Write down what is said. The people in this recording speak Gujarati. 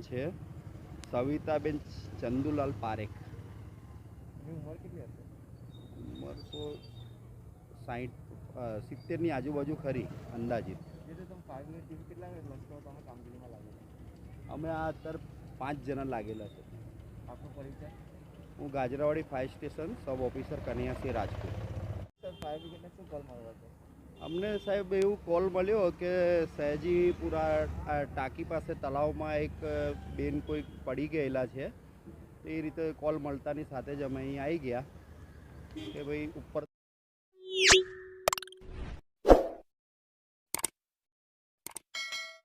છે સવિતાબેન ચંદુલાલ પારેખ. ઉંમર કેટલી હશે? ઉંમર તો 60-70ની આજુબાજુ ખરી અંદાજિત. જે તો તમે ફાયર બ્રિગેડ ટીમ કેટલા લોકો તમે કામગીરીમાં લાગેલા? અમે આ અત્યારે 5 જણા લાગેલા છે. આપનો પરિચય? હું Gajrawadi fire station sub officer Kanyasinh Rajput. Sir, fire બ્રિગેડને શું કોલ મળ્યો હતો? અમને સાહેબ એવું કોલ મળ્યો કે સયાજીપુરા ટાંકી પાસે તળાવમાં એક બેન કોઈ પડી ગયેલા છે. એ રીતે કોલ મળતાની સાથે જ અમે અહીં આવી ગયા કે ભાઈ ઉપર